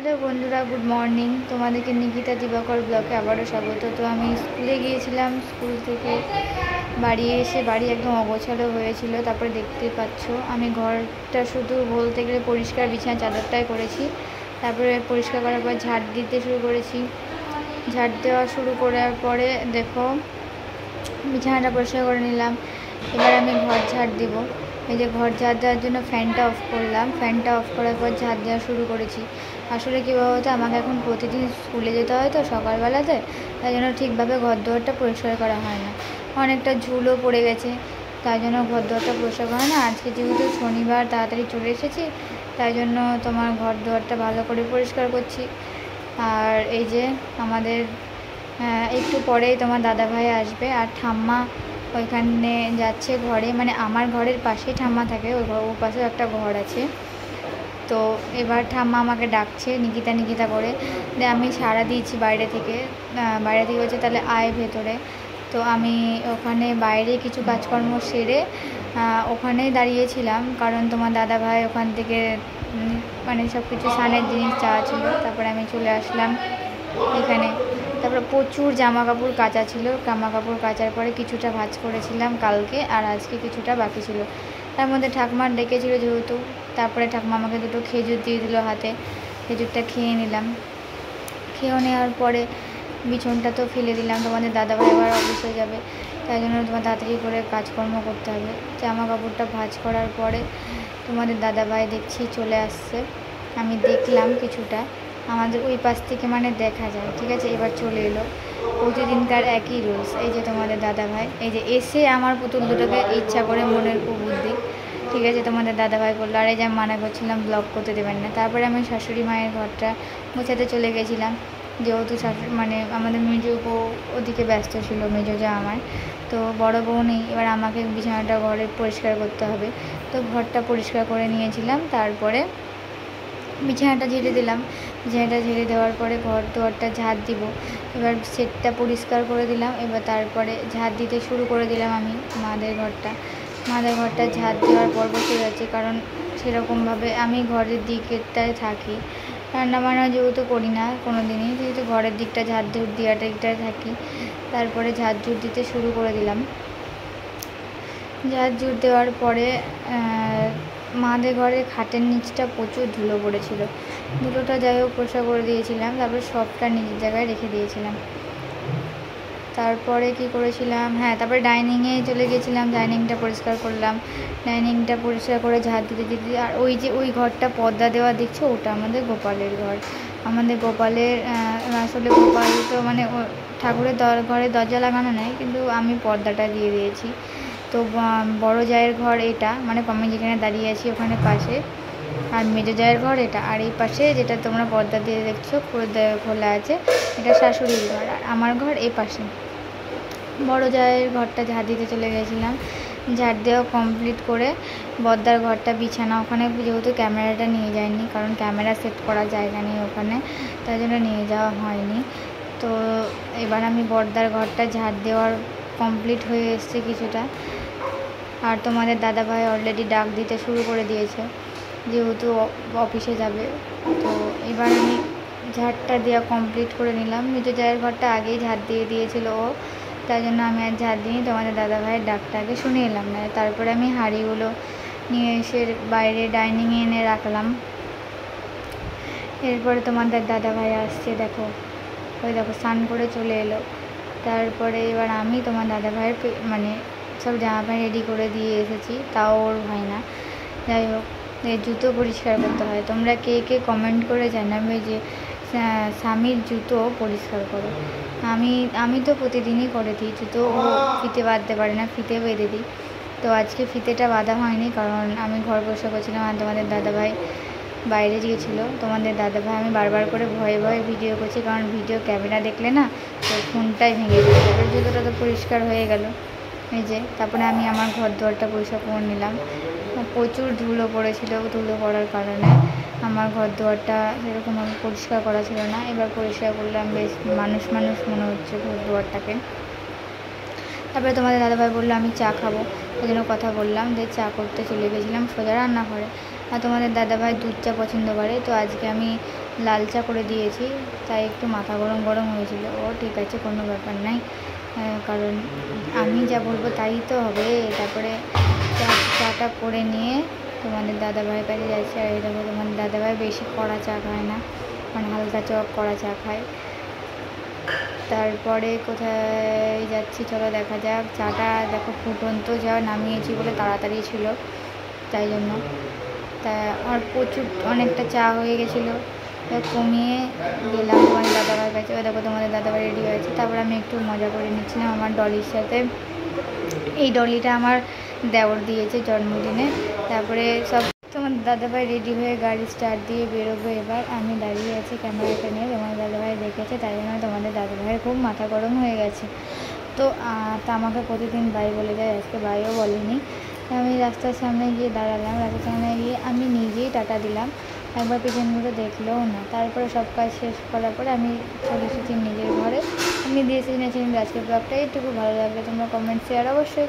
Hello बंधुरा good morning तुम्हादेरके Nikita Diwakar ब्लगे आबारो स्वागत। तो आमी स्कूले गिয়েছিলাম स्कूल থেকে বাড়ি এসে বাড়ি একদম অগোছালো হয়েছিল। তারপরে দেখতে পাচ্ছো আমি ঘরটা শুধু বলতে গেলে পরিষ্কার বিছানা চাদরটাই করেছি। তারপরে পরিষ্কার করার পর ঝাড় দিতে শুরু করেছি। ঝাড় দেওয়া শুরু করার পরে দেখো বিছানাটা পরিষ্কার করে নিলাম। এবার আমি ঘর ঝাড় দিব। এই যে ঘর ঝাড় দেওয়ার জন্য ফ্যানটা অফ করলাম। ফ্যানটা অফ করার পর ঝাড় দেওয়া শুরু করেছি। আসলে কী বলতো আমাকে এখন প্রতিদিন স্কুলে যেতে হয় তো সকালবেলাতে, তাই জন্য ঠিকভাবে ঘর দুয়ারটা পরিষ্কার করা হয় না। অনেকটা ঝুলও পড়ে গেছে, তাই জন্য ঘর দুয়ারটা পরিষ্কার করা হয় না। আজকে যেহেতু শনিবার তাড়াতাড়ি চলে এসেছি, তাই জন্য তোমার ঘর দুয়ারটা ভালো করে পরিষ্কার করছি। আর এই যে আমাদের একটু পরেই তোমার দাদাভাই আসবে আর ঠাম্মা ওইখানে যাচ্ছে ঘরে, মানে আমার ঘরের পাশেই ঠাম্মা থাকে, ওর পাশেও একটা ঘর আছে। তো এবার ঠাম্মা আমাকে ডাকছে নিকিতা নিকিতা করে। আমি সাড়া দিয়েছি বাইরে থেকে বলছে তাহলে আয় ভেতরে। তো আমি ওখানে বাইরে কিছু কাজকর্ম সেরে ওখানেই দাঁড়িয়েছিলাম, কারণ তোমার দাদাভাই ওখান থেকে মানে সব কিছু স্নানের জিনিস চাওয়া ছিল। তারপরে আমি চলে আসলাম এখানে। তারপরে প্রচুর জামা কাপড় কাচা ছিল। জামা কাপড় কাচার পরে কিছুটা ভাঁজ করেছিলাম কালকে, আর আজকে কিছুটা বাকি ছিল। তার মধ্যে ঠাকুমার ডেকেছিল যেহেতু, তারপরে ঠাকুমা আমাকে দুটো খেজুর দিয়ে দিল হাতে। খেজুরটা খেয়ে নিলাম। খেয়ে নেওয়ার পরে বিছনটা তো ফেলে দিলাম। তোমাদের দাদাভাই আবার অফিসে যাবে, তাই জন্য তোমার তাড়াতাড়ি করে কাজকর্ম করতে হবে। জামা কাপড়টা ভাঁজ করার পরে তোমাদের দাদাভাই দেখছি চলে আসছে। আমি দেখলাম কিছুটা, আমাদের ওই পাশ থেকে মানে দেখা যায়, ঠিক আছে। এবার চলে এলো প্রতিদিনকার একই রুলস। এই যে তোমাদের দাদাভাই এই যে এসে আমার পুতুল দুটোকে ইচ্ছা করে মনের কুবুদ্ধি, ঠিক আছে, তোমাদের দাদাভাই বললো। আর এই যে আমি মানা করছিলাম ব্লগ করতে দেবেন না। তারপরে আমি শাশুড়ি মায়ের ঘরটা গোছাতে চলে গেছিলাম, যেহেতু শাশুড়ি মানে আমাদের মেজো বউ ওদিকে ব্যস্ত ছিল, মেজো যা আমার। তো বড় বউ নেই, এবার আমাকে বিছানাটা ঘরে পরিষ্কার করতে হবে। তো ঘরটা পরিষ্কার করে নিয়েছিলাম। তারপরে বিছানাটা ঝেড়ে দিলাম। বিছানাটা ঝেড়ে দেওয়ার পরে ঘর দুয়ারটা ঝাড় দিব। এবার সেটটা পরিষ্কার করে দিলাম। এবার তারপরে ঝাড় দিতে শুরু করে দিলাম আমি মাদের ঘরটা ঝাড় দেওয়ার পর বসে গেছে, কারণ সেরকমভাবে আমি ঘরের দিকটায় থাকি, রান্না বান্না যেহেতু করি না কোনো দিনই, যেহেতু ঘরের দিকটা ঝাড় দিকটায় থাকি। তারপরে ঝাড় ঝুড় দিতে শুরু করে দিলাম। ঝাড় ঝুড় দেওয়ার পরে মাদের ঘরে খাটের নিচটা প্রচুর ধুলো পড়েছিল। ধুলোটা যাই হোক পরিষ্কার করে দিয়েছিলাম। তারপরে সবটা নিজের জায়গায় রেখে দিয়েছিলাম। তারপরে কি করেছিলাম, তারপরে ডাইনিংয়ে চলে গেছিলাম। ডাইনিংটা পরিষ্কার করলাম। ডাইনিংটা পরিষ্কার করে ঝাড় দিতে আর ওই যে ওই ঘরটা পর্দা দেওয়া দেখছো, ওটা আমাদের গোপালের ঘর। আমাদের গোপালের আসলে গোপাল তো মানে ঠাকুরের ঘরে দরজা লাগানো নেই, কিন্তু আমি পর্দাটা দিয়ে দিয়েছি। তো বড় জায়ের ঘর এটা, মানে আমি যেখানে দাঁড়িয়ে আছি ওখানে পাশে, আর মেজো জায়ের ঘর এটা। আর এই পাশে যেটা তোমরা পর্দা দিয়ে দেখছো খোলা আছে, এটা শাশুড়ির ঘর। আর আমার ঘর এই পাশে। বড় জায়ের ঘরটা ঝাড় দিতে চলে গেছিলাম। ঝাড় দেওয়া কমপ্লিট করে বদ্দার ঘরটা বিছানা, ওখানে যেহেতু ক্যামেরাটা নিয়ে যায়নি, কারণ ক্যামেরা সেট করার জায়গা নেই ওখানে, তাই জন্য নিয়ে যাওয়া হয়নি। তো এবার আমি বদ্দার ঘরটা ঝাড় দেওয়ার কমপ্লিট হয়ে এসছে কিছুটা। আর তোমাদের দাদাভাই অলরেডি ডাক দিতে শুরু করে দিয়েছে, যেহেতু অফিসে যাবে। তো এবার আমি ঝাড়টা দেওয়া কমপ্লিট করে নিলাম। মেজো জায়ের ঘরটা আগেই ঝাড় দিয়ে দিয়েছিল ও, তাই জন্য আমি আর ঝাড় দিই। তোমাদের দাদাভাইয়ের ডাকটা আগে শুনে এলাম না। তারপরে আমি হাঁড়িগুলো নিয়ে এসে বাইরে ডাইনিংয়ে এনে রাখলাম। এরপরে তোমাদের দাদাভাই আসছে, দেখো ওই দেখো স্নান করে চলে এলো। তারপরে এবার আমি তোমার দাদাভাইয়ের মানে সব জামা প্যান্ট রেডি করে দিয়ে এসেছি, তাও ওর হয় না। যাই হোক, জুতো পরিষ্কার করতে হয়। তোমরা কে কে কমেন্ট করে জানাবে যে স্বামীর জুতো পরিষ্কার করো। আমি তো প্রতিদিনই করে দিই জুতো। ও ফিতে বাঁধতে পারে না, ফিতে বেঁধে দিই। তো আজকে ফিতেটা বাঁধা হয়নি, কারণ আমি ঘর পরিষ্কার করছিলাম আর তোমাদের দাদাভাই বাইরে গিয়েছিলো। তোমাদের দাদাভাই আমি বারবার করে ভয়ে ভয়ে ভিডিও করছি, কারণ ভিডিও ক্যামেরা দেখলে না তো ফোনটাই ভেঙে যাবে। এবার জুতোটা তো পরিষ্কার হয়ে গেল। এই যে তারপরে আমি আমার ঘর দুয়ারটা পরিষ্কার করে নিলাম। প্রচুর ধুলো পড়েছিল, ধুলো পড়ার কারণে আমার ঘর দুয়ারটা সেরকমভাবে পরিষ্কার করা ছিল না। এবার পরিষ্কার করলাম, বেশ মানুষ মনে হচ্ছে ঘর দুয়ারটাকে। তারপরে তোমাদের দাদাভাই বললো আমি চা খাবো, ওই জন্য কথা বললাম, যে চা করতে চলে গেছিলাম সোজা রান্নাঘরে। আর তোমাদের দাদাভাই দুধ চা পছন্দ করে, তো আজকে আমি লাল চা করে দিয়েছি, তাই একটু মাথা গরম গরম হয়েছিল। ও ঠিক আছে, কোনো ব্যাপার নাই, কারণ আমি যা বলবো তাই তো হবে। তারপরে চাটা করে নিয়ে তোমাদের দাদাভাইয়ের কাছে যাচ্ছি। আর এই দেখো, তোমাদের দাদাভাই বেশি কড়া চা খায় না, মানে হালকা কড়া চা খায়। তারপরে কোথায় যাচ্ছি চলো দেখা যাক। চাটা দেখো ফুটন্ত চা নামিয়েছি বলে তাড়াতাড়ি ছিল, তাই জন্য। তা আমার প্রচুর অনেকটা চা হয়ে গেছিলো, কমিয়ে গেলাম তোমাদের দাদাভাইয়ের কাছে। ওই দেখো তোমাদের দাদাভাই রেডি হয়েছে। তারপরে আমি একটু মজা করে নিচ্ছিলাম আমার ডলির সাথে। এই ডলিটা আমার দেওর দিয়েছে জন্মদিনে। তারপরে সব তোমার দাদাভাই রেডি হয়ে গাড়ি স্টার্ট দিয়ে বেরোবো। এবার আমি দাঁড়িয়ে আছি ক্যামেরাটা নিয়ে, তোমাদের দাদাভাই দেখেছে, তাই জন্য তোমাদের দাদাভাইয়ের খুব মাথা গরম হয়ে গেছে। তো আমাকে প্রতিদিন বাই বলে যায়, আজকে বাইও বলেনি। আমি রাস্তার সামনে গিয়ে দাঁড়ালাম, রাস্তার সামনে গিয়ে আমি নিজেই টাটা দিলাম, একবার পিছন ঘুরে দেখলেও না। তারপরে সব কাজ শেষ করার পরে আমি চলে এসেছি নিজের ঘরে। আমি দিয়েছি আজকের ব্লগটা এইটুকু। ভালো লাগলে তোমরা কমেন্ট শেয়ার অবশ্যই।